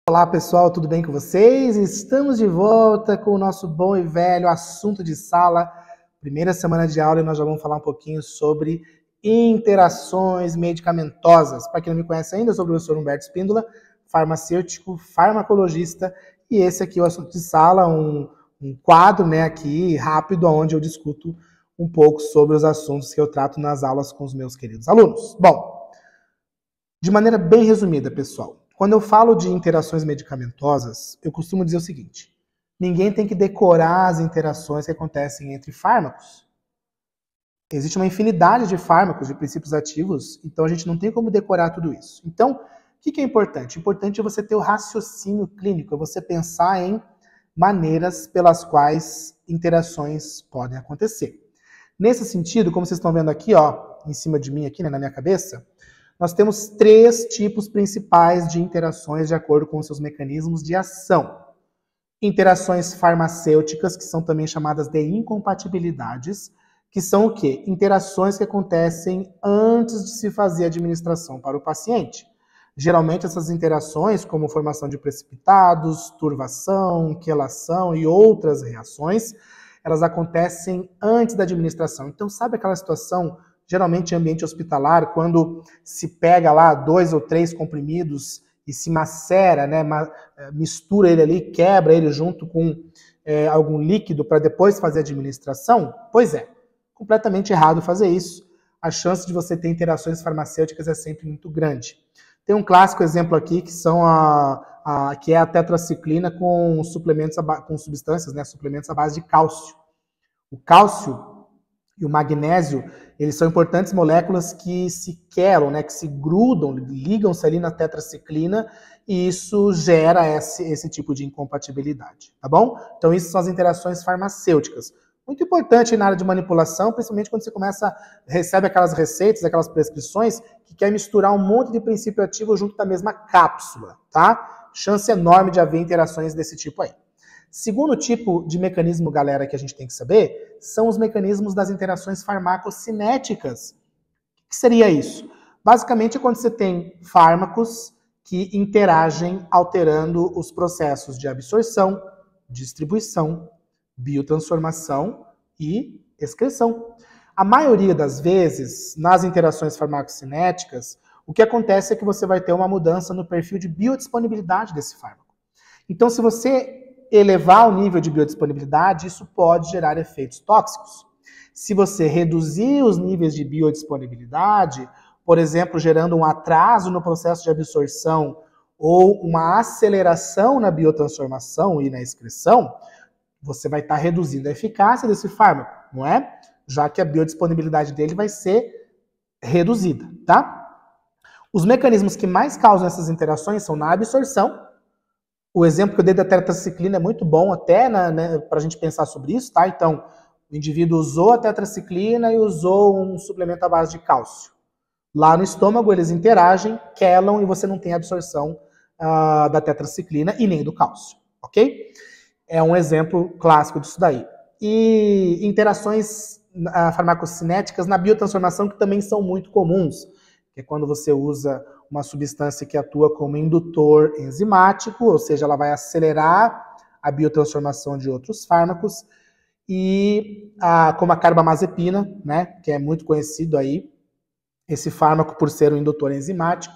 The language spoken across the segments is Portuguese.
Olá pessoal, tudo bem com vocês? Estamos de volta com o nosso bom e velho assunto de sala. Primeira semana de aula e nós já vamos falar um pouquinho sobre interações medicamentosas. Para quem não me conhece ainda, eu sou o professor Humberto Espíndola, farmacêutico, farmacologista, e esse aqui é o assunto de sala, um quadro, né, aqui rápido, onde eu discuto um pouco sobre os assuntos que eu trato nas aulas com os meus queridos alunos. Bom, de maneira bem resumida, pessoal, quando eu falo de interações medicamentosas, eu costumo dizer o seguinte: ninguém tem que decorar as interações que acontecem entre fármacos. Existe uma infinidade de fármacos, de princípios ativos, então a gente não tem como decorar tudo isso. Então, o que é importante? Importante é você ter o raciocínio clínico, é você pensar em maneiras pelas quais interações podem acontecer. Nesse sentido, como vocês estão vendo aqui, ó, em cima de mim, aqui, né, na minha cabeça, nós temos 3 tipos principais de interações de acordo com os seus mecanismos de ação. Interações farmacêuticas, que são também chamadas de incompatibilidades, que são o quê? Interações que acontecem antes de se fazer a administração para o paciente. Geralmente essas interações, como formação de precipitados, turvação, quelação e outras reações, elas acontecem antes da administração. Então, sabe aquela situação, geralmente em ambiente hospitalar, quando se pega lá 2 ou 3 comprimidos e se macera, né, mistura ele ali, quebra ele junto com algum líquido para depois fazer a administração? Pois é, completamente errado fazer isso. A chance de você ter interações farmacêuticas é sempre muito grande. Tem um clássico exemplo aqui que são que é a tetraciclina com suplementos, com substâncias, né, suplementos à base de cálcio. O cálcio e o magnésio, eles são importantes moléculas que se quelam, né, que se grudam, ligam-se ali na tetraciclina, e isso gera esse tipo de incompatibilidade, tá bom? Então isso são as interações farmacêuticas. Muito importante na área de manipulação, principalmente quando você recebe aquelas receitas, aquelas prescrições, que quer misturar um monte de princípio ativo junto da mesma cápsula, tá? Chance enorme de haver interações desse tipo aí. Segundo tipo de mecanismo, galera, que a gente tem que saber, são os mecanismos das interações farmacocinéticas. O que seria isso? Basicamente é quando você tem fármacos que interagem alterando os processos de absorção, distribuição, biotransformação e excreção. A maioria das vezes, nas interações farmacocinéticas, o que acontece é que você vai ter uma mudança no perfil de biodisponibilidade desse fármaco. Então, se você elevar o nível de biodisponibilidade, isso pode gerar efeitos tóxicos. Se você reduzir os níveis de biodisponibilidade, por exemplo, gerando um atraso no processo de absorção ou uma aceleração na biotransformação e na excreção, você vai estar reduzindo a eficácia desse fármaco, não é? Já que a biodisponibilidade dele vai ser reduzida, tá? Os mecanismos que mais causam essas interações são na absorção. O exemplo que eu dei da tetraciclina é muito bom até, né, para a gente pensar sobre isso, tá? Então, o indivíduo usou a tetraciclina e usou um suplemento à base de cálcio. Lá no estômago eles interagem, quelam e você não tem absorção da tetraciclina e nem do cálcio, ok? É um exemplo clássico disso daí. E interações farmacocinéticas na biotransformação que também são muito comuns, que é quando você usa uma substância que atua como indutor enzimático, ou seja, ela vai acelerar a biotransformação de outros fármacos, e como a carbamazepina, né, que é muito conhecido aí, esse fármaco por ser um indutor enzimático,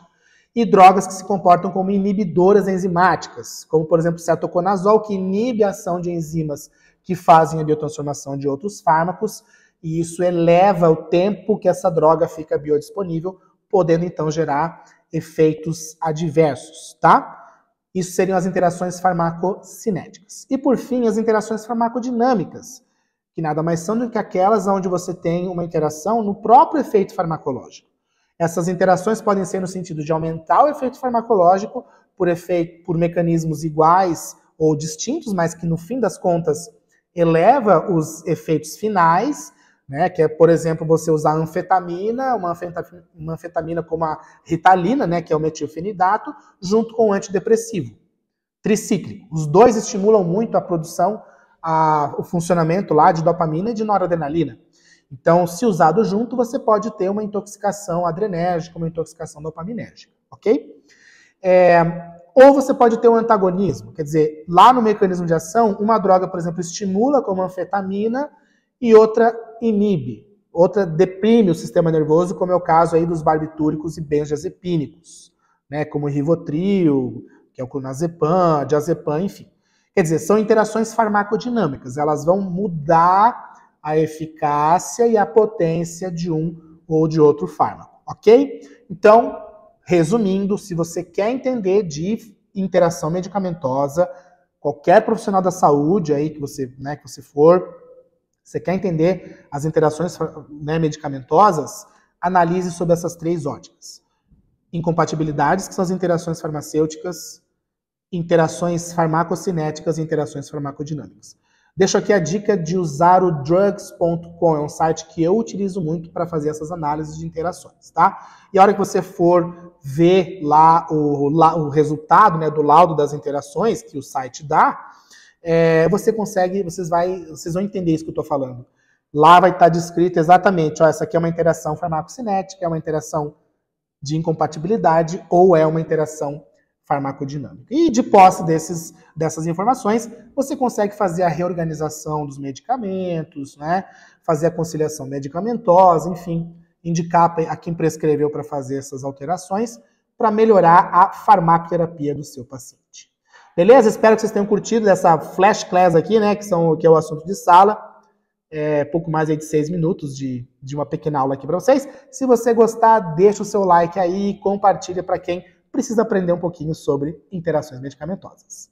e drogas que se comportam como inibidoras enzimáticas, como por exemplo o cetoconazol, que inibe a ação de enzimas que fazem a biotransformação de outros fármacos, e isso eleva o tempo que essa droga fica biodisponível, podendo então gerar efeitos adversos, tá? Isso seriam as interações farmacocinéticas. E por fim, as interações farmacodinâmicas, que nada mais são do que aquelas onde você tem uma interação no próprio efeito farmacológico. Essas interações podem ser no sentido de aumentar o efeito farmacológico por mecanismos iguais ou distintos, mas que no fim das contas eleva os efeitos finais, né, que é, por exemplo, você usar anfetamina, uma anfetamina como a Ritalina, né, que é o metilfenidato, junto com o antidepressivo tricíclico. Os dois estimulam muito a produção, o funcionamento lá de dopamina e de noradrenalina. Então, se usado junto, você pode ter uma intoxicação adrenérgica, uma intoxicação dopaminérgica, ok? Ou você pode ter um antagonismo, quer dizer, lá no mecanismo de ação, uma droga, por exemplo, estimula, como a anfetamina, e outra inibe, outra deprime o sistema nervoso, como é o caso aí dos barbitúricos e benzodiazepínicos, né, como o Rivotril, que é o clonazepam, diazepam, enfim. Quer dizer, são interações farmacodinâmicas, elas vão mudar a eficácia e a potência de um ou de outro fármaco, ok? Então, resumindo, se você quer entender de interação medicamentosa, qualquer profissional da saúde aí que você for, você quer entender as interações, né, medicamentosas, analise sobre essas 3 óticas. Incompatibilidades, que são as interações farmacêuticas, interações farmacocinéticas e interações farmacodinâmicas. Deixo aqui a dica de usar o drugs.com, é um site que eu utilizo muito para fazer essas análises de interações, tá? E a hora que você for ver lá o resultado, né, do laudo das interações que o site dá, vocês vão entender isso que eu estou falando. Lá vai estar descrito exatamente, ó, essa aqui é uma interação farmacocinética, é uma interação de incompatibilidade ou é uma interação farmacodinâmica. E de posse dessas informações, você consegue fazer a reorganização dos medicamentos, né? Fazer a conciliação medicamentosa, enfim, indicar a quem prescreveu para fazer essas alterações para melhorar a farmacoterapia do seu paciente. Beleza? Espero que vocês tenham curtido essa flash class aqui, né? Que é o assunto de sala. Pouco mais aí de 6 minutos de uma pequena aula aqui para vocês. Se você gostar, deixa o seu like aí, compartilha para quem precisa aprender um pouquinho sobre interações medicamentosas.